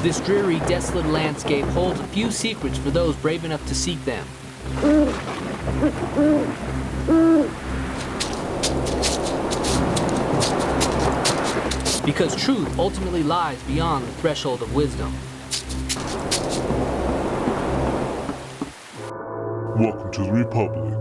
This dreary, desolate landscape holds a few secrets for those brave enough to seek them. Because truth ultimately lies beyond the threshold of wisdom. Welcome to the Republic.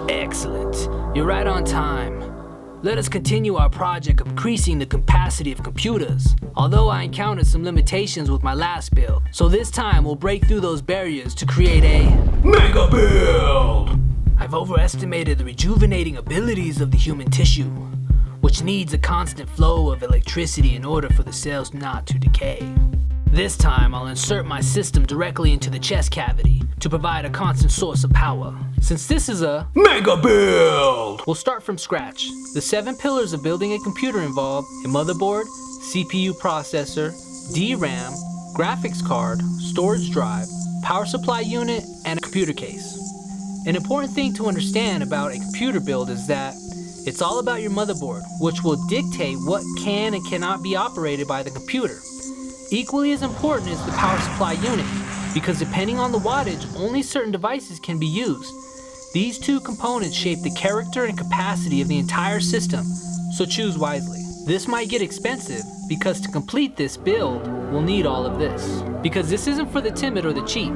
Excellent. You're right on time. Let us continue our project of increasing the capacity of computers. Although I encountered some limitations with my last build, so this time we'll break through those barriers to create a mega build! I've overestimated the rejuvenating abilities of the human tissue, which needs a constant flow of electricity in order for the cells not to decay. This time I'll insert my system directly into the chest cavity to provide a constant source of power. Since this is a mega build, we'll start from scratch. The 7 pillars of building a computer involve a motherboard, CPU processor, DRAM, graphics card, storage drive, power supply unit, and a computer case. An important thing to understand about a computer build is that it's all about your motherboard, which will dictate what can and cannot be operated by the computer. Equally as important is the power supply unit, because depending on the wattage, only certain devices can be used. These two components shape the character and capacity of the entire system, so choose wisely. This might get expensive, because to complete this build, we'll need all of this. Because this isn't for the timid or the cheap,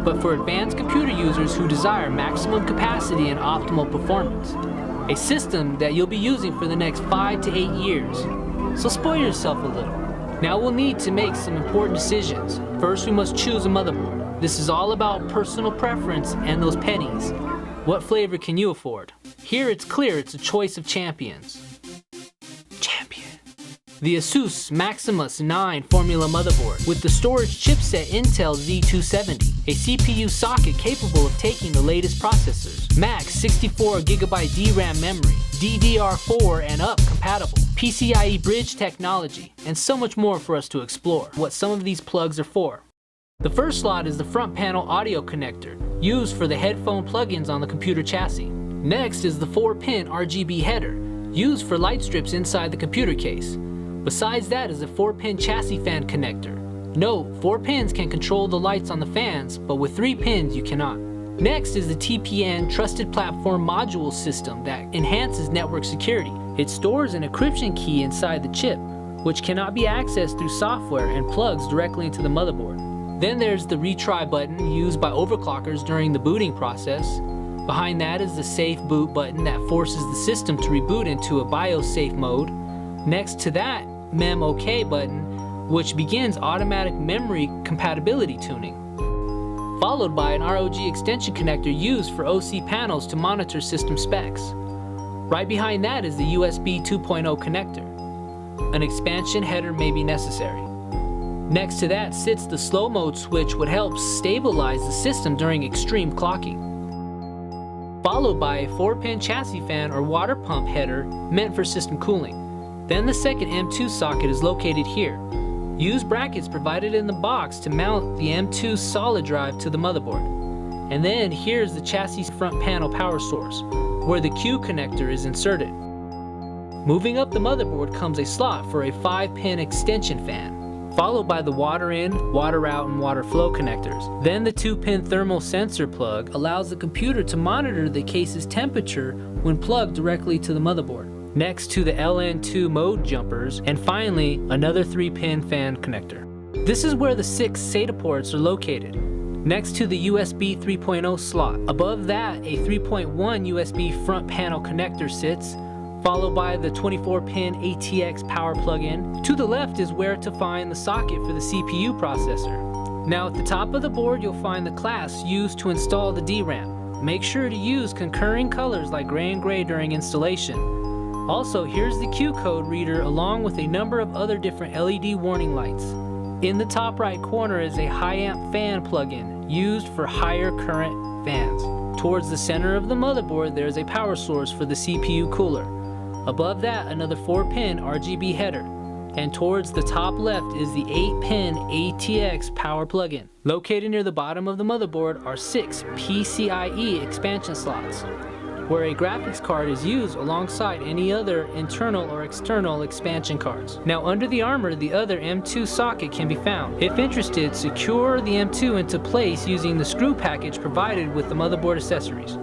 but for advanced computer users who desire maximum capacity and optimal performance. A system that you'll be using for the next 5 to 8 years. So spoil yourself a little. Now we'll need to make some important decisions. First, we must choose a motherboard. This is all about personal preference and those pennies. What flavor can you afford? Here it's clear it's a choice of champions. The Asus Maximus 9 Formula motherboard with the storage chipset Intel Z270, a CPU socket capable of taking the latest processors, max 64GB DRAM memory, DDR4 and up compatible, PCIe bridge technology, and so much more for us to explore what some of these plugs are for. The first slot is the front panel audio connector, used for the headphone plugins on the computer chassis. Next is the 4-pin RGB header, used for light strips inside the computer case. Besides that is a 4-pin chassis fan connector. Note, 4 pins can control the lights on the fans, but with 3 pins you cannot. Next is the TPN Trusted Platform Module system that enhances network security. It stores an encryption key inside the chip, which cannot be accessed through software and plugs directly into the motherboard. Then there's the retry button used by overclockers during the booting process. Behind that is the safe boot button that forces the system to reboot into a BIOS safe mode. Next to that, MEMOK button, which begins automatic memory compatibility tuning, followed by an ROG extension connector used for OC panels to monitor system specs. Right behind that is the USB 2.0 connector. An expansion header may be necessary. Next to that sits the slow mode switch, which helps stabilize the system during extreme clocking, followed by a 4-pin chassis fan or water pump header meant for system cooling. Then the second M2 socket is located here. Use brackets provided in the box to mount the M2 solid drive to the motherboard. And then here's the chassis front panel power source, where the Q connector is inserted. Moving up the motherboard comes a slot for a 5-pin extension fan, followed by the water in, water out, and water flow connectors. Then the 2-pin thermal sensor plug allows the computer to monitor the case's temperature when plugged directly to the motherboard. Next to the LN2 mode jumpers, and finally another 3-pin fan connector. This is where the 6 SATA ports are located, next to the USB 3.0 slot. Above that, a 3.1 USB front panel connector sits, followed by the 24-pin ATX power plug-in. To the left is where to find the socket for the CPU processor. Now at the top of the board you'll find the class used to install the DRAM. Make sure to use concurring colors like gray and gray during installation. Also, here's the Q code reader along with a number of other different LED warning lights. In the top right corner is a high amp fan plug-in used for higher current fans. Towards the center of the motherboard there is a power source for the CPU cooler. Above that, another 4-pin RGB header. And towards the top left is the 8-pin ATX power plug-in. Located near the bottom of the motherboard are 6 PCIe expansion slots, where a graphics card is used alongside any other internal or external expansion cards. Now under the armor, the other M2 socket can be found. If interested, secure the M2 into place using the screw package provided with the motherboard accessories.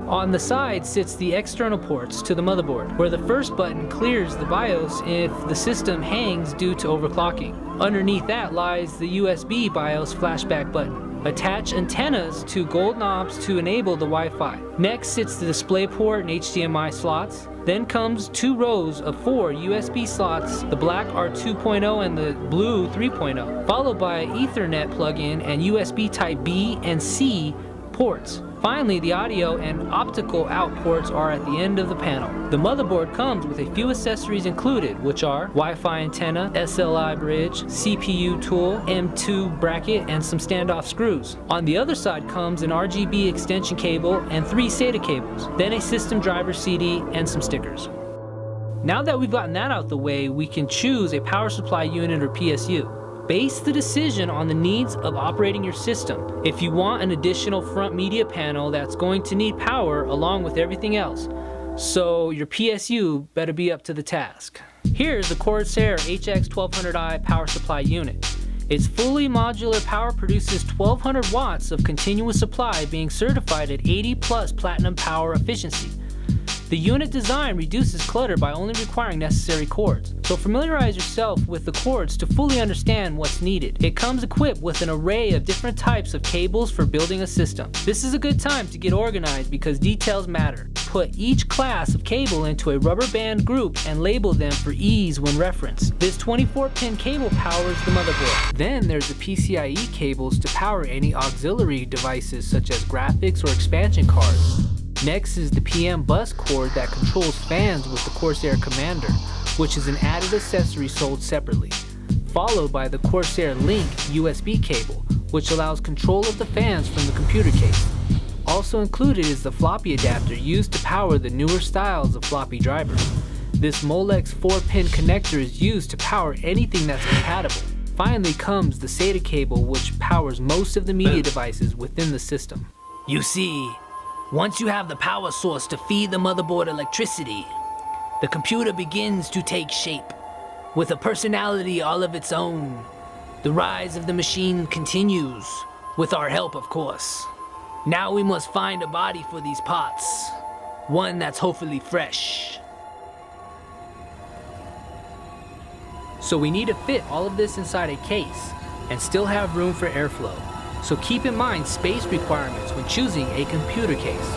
On the side sits the external ports to the motherboard, where the first button clears the BIOS if the system hangs due to overclocking. Underneath that lies the USB BIOS flashback button. Attach antennas to gold knobs to enable the Wi-Fi. Next sits the DisplayPort and HDMI slots. Then comes 2 rows of 4 USB slots, the black are 2.0 and the blue 3.0, followed by Ethernet plug-in and USB Type B and C ports. Finally, the audio and optical out ports are at the end of the panel. The motherboard comes with a few accessories included, which are Wi-Fi antenna, SLI bridge, CPU tool, M2 bracket, and some standoff screws. On the other side comes an RGB extension cable and 3 SATA cables, then a system driver CD and some stickers. Now that we've gotten that out the way, we can choose a power supply unit or PSU. Base the decision on the needs of operating your system. If you want an additional front media panel that's going to need power along with everything else, so your PSU better be up to the task. Here's the Corsair HX1200i power supply unit. Its fully modular power produces 1200 watts of continuous supply, being certified at 80+ platinum power efficiency. The unit design reduces clutter by only requiring necessary cords, so familiarize yourself with the cords to fully understand what's needed. It comes equipped with an array of different types of cables for building a system. This is a good time to get organized because details matter. Put each class of cable into a rubber band group and label them for ease when referenced. This 24-pin cable powers the motherboard. Then there's the PCIe cables to power any auxiliary devices such as graphics or expansion cards. Next is the PM bus cord that controls fans with the Corsair Commander, which is an added accessory sold separately, followed by the Corsair Link USB cable, which allows control of the fans from the computer case. Also included is the floppy adapter used to power the newer styles of floppy drivers. This Molex 4-pin connector is used to power anything that's compatible. Finally comes the SATA cable, which powers most of the media devices within the system. You see, once you have the power source to feed the motherboard electricity, the computer begins to take shape, with a personality all of its own. The rise of the machine continues, with our help of course. Now we must find a body for these parts, one that's hopefully fresh. So we need to fit all of this inside a case, and still have room for airflow. So keep in mind space requirements when choosing a computer case.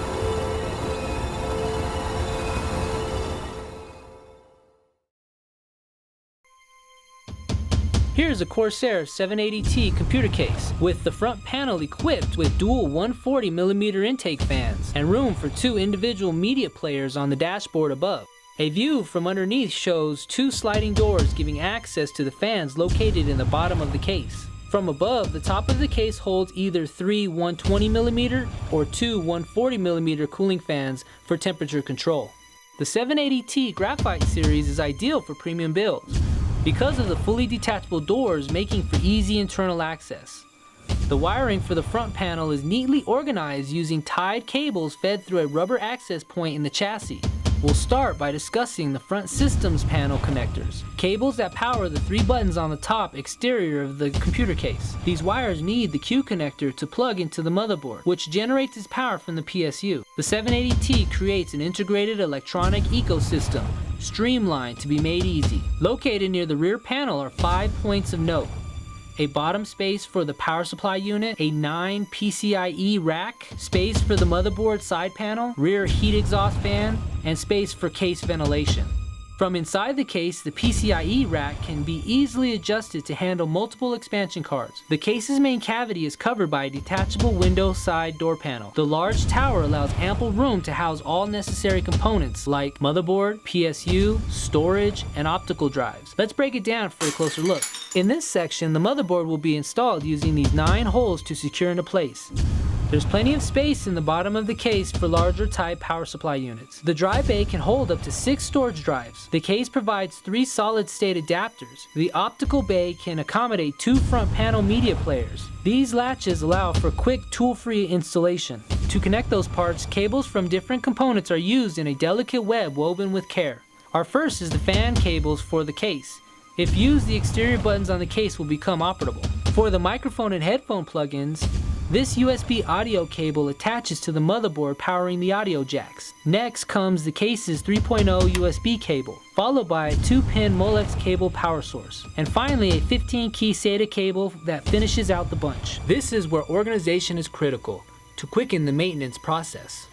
Here's a Corsair 780T computer case with the front panel equipped with dual 140mm intake fans and room for 2 individual media players on the dashboard above. A view from underneath shows 2 sliding doors giving access to the fans located in the bottom of the case. From above, the top of the case holds either 3 120mm or 2 140mm cooling fans for temperature control. The 780T Graphite series is ideal for premium builds because of the fully detachable doors making for easy internal access. The wiring for the front panel is neatly organized using tied cables fed through a rubber access point in the chassis. We'll start by discussing the front systems panel connectors, cables that power the 3 buttons on the top exterior of the computer case. These wires need the Q connector to plug into the motherboard, which generates its power from the PSU. The 780T creates an integrated electronic ecosystem, streamlined to be made easy. Located near the rear panel are 5 points of note: a bottom space for the power supply unit, a 9 PCIe rack, space for the motherboard side panel, rear heat exhaust fan, and space for case ventilation. From inside the case, the PCIe rack can be easily adjusted to handle multiple expansion cards. The case's main cavity is covered by a detachable window side door panel. The large tower allows ample room to house all necessary components like motherboard, PSU, storage, and optical drives. Let's break it down for a closer look. In this section, the motherboard will be installed using these 9 holes to secure into place. There's plenty of space in the bottom of the case for larger type power supply units. The drive bay can hold up to 6 storage drives. The case provides 3 solid-state adapters. The optical bay can accommodate 2 front panel media players. These latches allow for quick tool-free installation. To connect those parts, cables from different components are used in a delicate web woven with care. Our first is the fan cables for the case. If used, the exterior buttons on the case will become operable. For the microphone and headphone plugins, this USB audio cable attaches to the motherboard powering the audio jacks. Next comes the case's 3.0 USB cable, followed by a 2-pin Molex cable power source, and finally a 15-key SATA cable that finishes out the bunch. This is where organization is critical to quicken the maintenance process.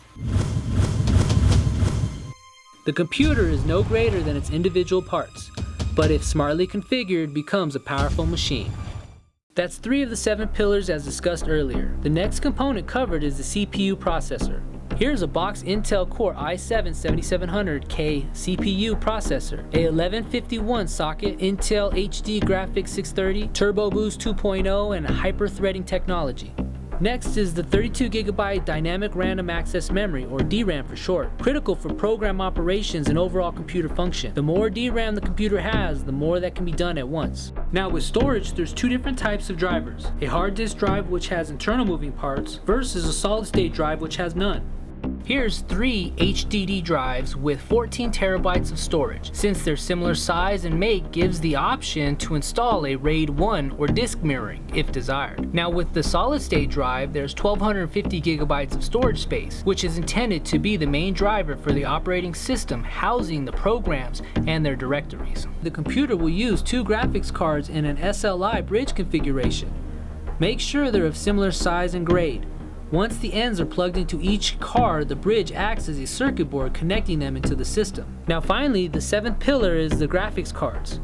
The computer is no greater than its individual parts, but if smartly configured, becomes a powerful machine. That's 3 of the 7 pillars as discussed earlier. The next component covered is the CPU processor. Here's a box Intel Core i7-7700K CPU processor, a 1151 socket Intel HD Graphics 630, Turbo Boost 2.0, and hyper-threading technology. Next is the 32GB Dynamic Random Access Memory, or DRAM for short, critical for program operations and overall computer function. The more DRAM the computer has, the more that can be done at once. Now with storage, there's 2 different types of drivers. A hard disk drive which has internal moving parts versus a solid state drive which has none. Here's 3 HDD drives with 14 terabytes of storage. Since they're similar size and make, gives the option to install a RAID 1 or disk mirroring if desired. Now with the solid state drive, there's 1250 gigabytes of storage space, which is intended to be the main driver for the operating system housing the programs and their directories. The computer will use 2 graphics cards in an SLI bridge configuration. Make sure they're of similar size and grade. Once the ends are plugged into each card, the bridge acts as a circuit board connecting them into the system. Now finally, the 7th pillar is the graphics cards,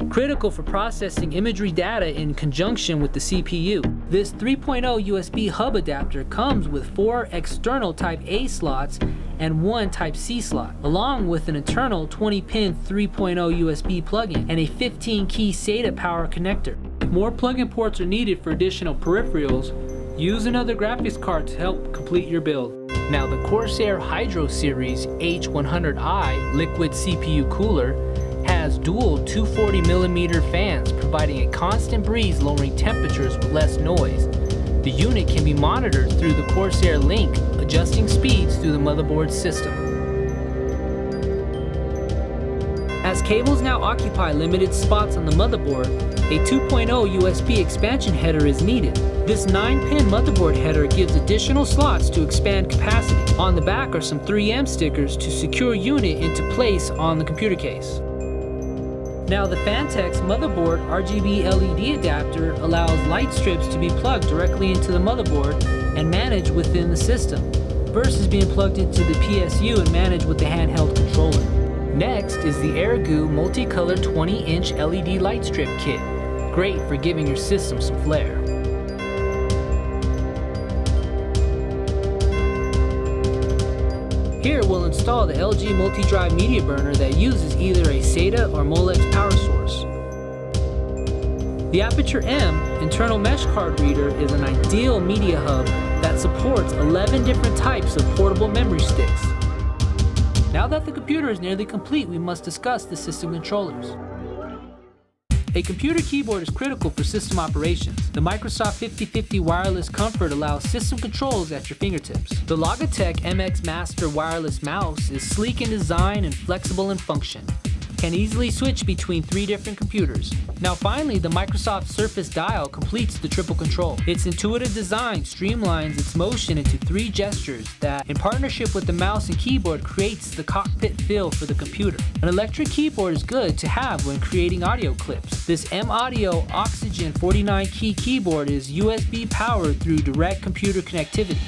critical for processing imagery data in conjunction with the CPU. This 3.0 USB hub adapter comes with 4 external Type A slots and 1 Type C slot, along with an internal 20-pin 3.0 USB plug-in and a 15-key SATA power connector. If more plug-in ports are needed for additional peripherals, use another graphics card to help complete your build. Now the Corsair Hydro Series H100i liquid CPU cooler has dual 240mm fans providing a constant breeze, lowering temperatures with less noise. The unit can be monitored through the Corsair Link, adjusting speeds through the motherboard system. As cables now occupy limited spots on the motherboard, a 2.0 USB expansion header is needed. This 9-pin motherboard header gives additional slots to expand capacity. On the back are some 3M stickers to secure unit into place on the computer case. Now the Phanteks motherboard RGB LED adapter allows light strips to be plugged directly into the motherboard and managed within the system, versus being plugged into the PSU and managed with the handheld controller. Next is the Ergu multicolor 20-inch LED light strip kit, great for giving your system some flair. Here we'll install the LG multi-drive media burner that uses either a SATA or Molex power source. The Aperture M internal mesh card reader is an ideal media hub that supports 11 different types of portable memory sticks. Now that the computer is nearly complete, we must discuss the system controllers. A computer keyboard is critical for system operations. The Microsoft 5050 Wireless Comfort allows system controls at your fingertips. The Logitech MX Master Wireless Mouse is sleek in design and flexible in function. Can easily switch between 3 different computers. Now finally, the Microsoft Surface Dial completes the triple control. Its intuitive design streamlines its motion into 3 gestures that, in partnership with the mouse and keyboard, creates the cockpit feel for the computer. An electric keyboard is good to have when creating audio clips. This M-Audio Oxygen 49-key keyboard is USB powered through direct computer connectivity.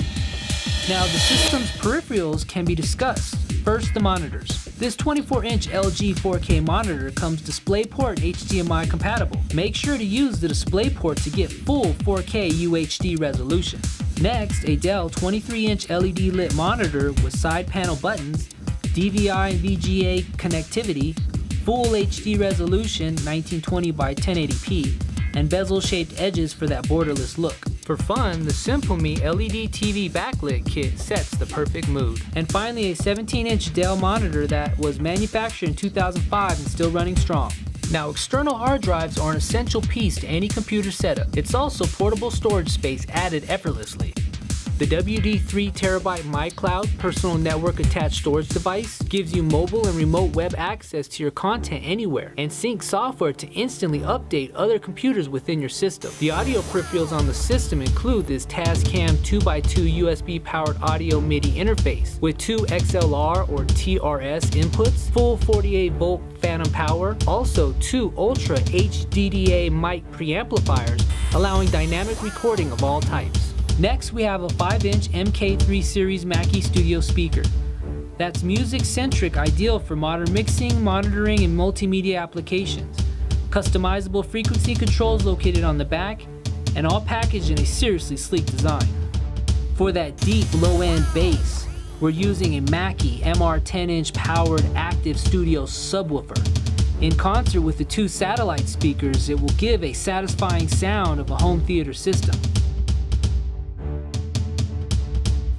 Now the system's peripherals can be discussed. First, the monitors. This 24-inch LG 4K monitor comes DisplayPort HDMI compatible. Make sure to use the DisplayPort to get full 4K UHD resolution. Next, a Dell 23-inch LED lit monitor with side panel buttons, DVI and VGA connectivity, full HD resolution 1920 by 1080p, and bezel-shaped edges for that borderless look. For fun, the SimpleMe LED TV backlit kit sets the perfect mood. And finally, a 17-inch Dell monitor that was manufactured in 2005 and still running strong. Now, external hard drives are an essential piece to any computer setup. It's also portable storage space added effortlessly. The WD 3TB MyCloud personal network attached storage device gives you mobile and remote web access to your content anywhere and sync software to instantly update other computers within your system. The audio peripherals on the system include this Tascam 2x2 USB powered audio MIDI interface with 2 XLR or TRS inputs, full 48 volt phantom power, also 2 Ultra HDDA mic preamplifiers allowing dynamic recording of all types. Next, we have a 5-inch MK3 series Mackie Studio speaker. That's music-centric, ideal for modern mixing, monitoring, and multimedia applications. Customizable frequency controls located on the back, and all packaged in a seriously sleek design. For that deep low-end bass, we're using a Mackie MR 10-inch powered active studio subwoofer. In concert with the 2 satellite speakers, it will give a satisfying sound of a home theater system.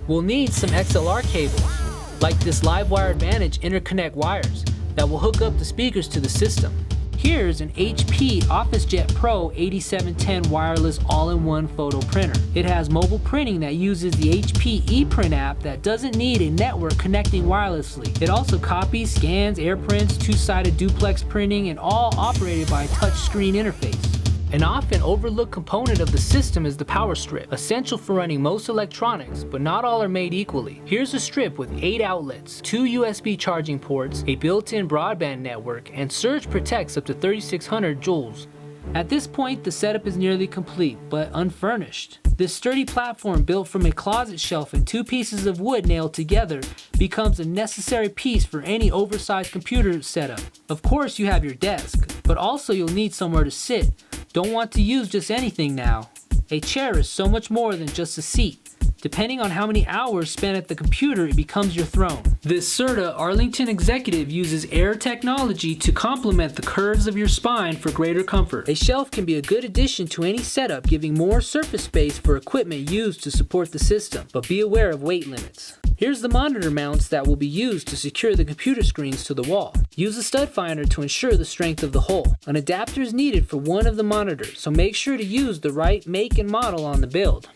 We'll need some XLR cables, like this Livewire Advantage interconnect wires that will hook up the speakers to the system. Here's an HP OfficeJet Pro 8710 wireless all-in-one photo printer. It has mobile printing that uses the HP ePrint app that doesn't need a network connecting wirelessly. It also copies, scans, AirPrints, 2-sided duplex printing, and all operated by a touchscreen interface. An often overlooked component of the system is the power strip, essential for running most electronics, but not all are made equally. Here's a strip with 8 outlets, 2 USB charging ports, a built-in broadband network, and surge protects up to 3600 joules. At this point, the setup is nearly complete, but unfurnished. This sturdy platform built from a closet shelf and 2 pieces of wood nailed together becomes a necessary piece for any oversized computer setup. Of course, you have your desk, but also you'll need somewhere to sit. Don't want to use just anything now. A chair is so much more than just a seat. Depending on how many hours spent at the computer, it becomes your throne. This Serta Arlington Executive uses air technology to complement the curves of your spine for greater comfort. A shelf can be a good addition to any setup, giving more surface space for equipment used to support the system, but be aware of weight limits. Here's the monitor mounts that will be used to secure the computer screens to the wall. Use a stud finder to ensure the strength of the hole. An adapter is needed for one of the monitors, so make sure to use the right make and model on the build.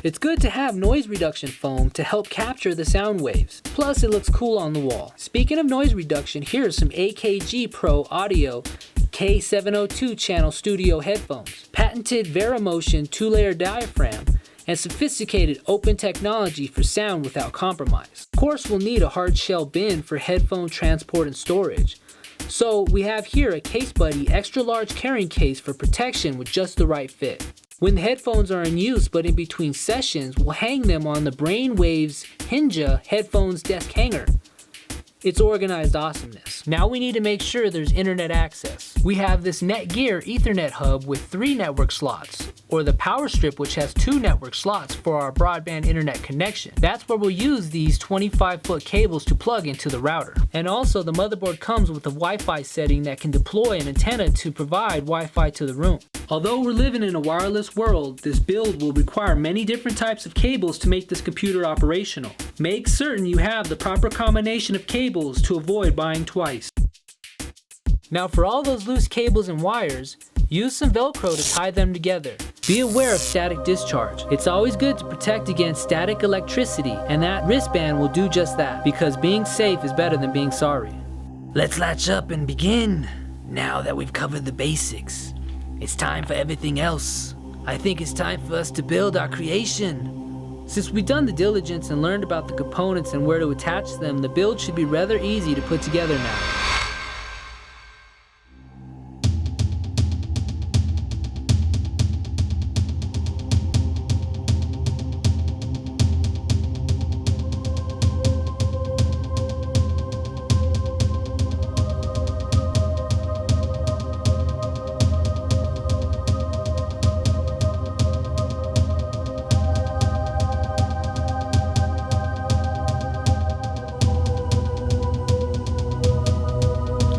It's good to have noise reduction foam to help capture the sound waves. Plus, it looks cool on the wall. Speaking of noise reduction, here are some AKG Pro Audio K702 channel studio headphones. Patented VeriMotion 2-layer diaphragm and sophisticated open technology for sound without compromise. Of course, we'll need a hard shell bin for headphone transport and storage. So we have here a CaseBuddy extra large carrying case for protection with just the right fit. When the headphones are in use but in between sessions, we'll hang them on the Brainwaves Hinja headphones desk hanger. It's organized awesomeness. Now we need to make sure there's internet access. We have this Netgear Ethernet hub with 3 network slots, or the power strip which has 2 network slots for our broadband internet connection. That's where we'll use these 25-foot cables to plug into the router. And also the motherboard comes with a Wi-Fi setting that can deploy an antenna to provide Wi-Fi to the room. Although we're living in a wireless world, this build will require many different types of cables to make this computer operational. Make certain you have the proper combination of cables to avoid buying twice. Now for all those loose cables and wires, use some Velcro to tie them together. Be aware of static discharge. It's always good to protect against static electricity, and that wristband will do just that, because being safe is better than being sorry. Let's latch up and begin. Now that we've covered the basics, it's time for everything else. I think it's time for us to build our creation. Since we've done the diligence and learned about the components and where to attach them, the build should be rather easy to put together now.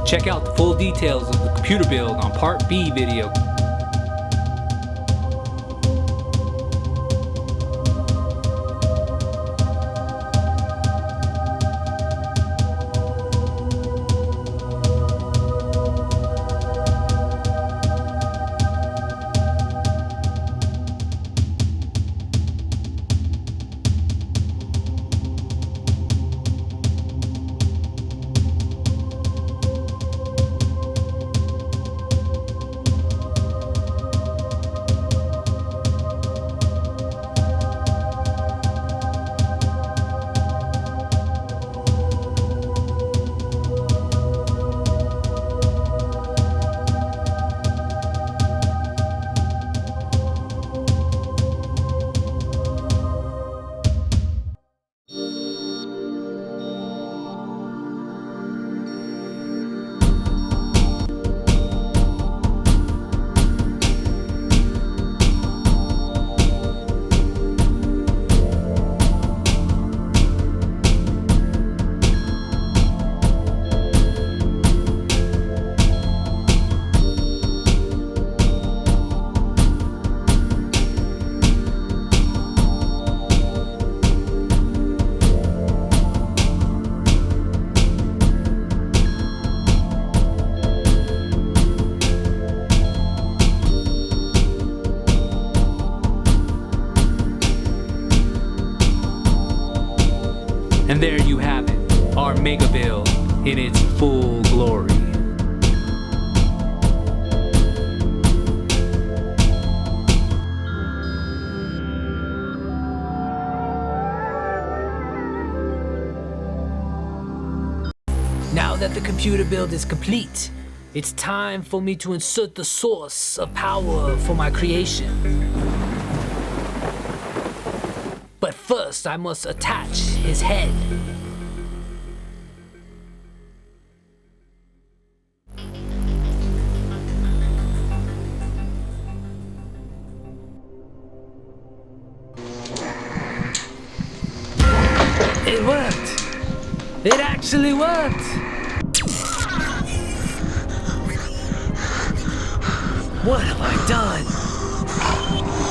Check out the full details of the computer build on Part B video. reveal in its full glory. Now that the computer build is complete, it's time for me to insert the source of power for my creation. But first, I must attach his head. It worked! It actually worked! What have I done?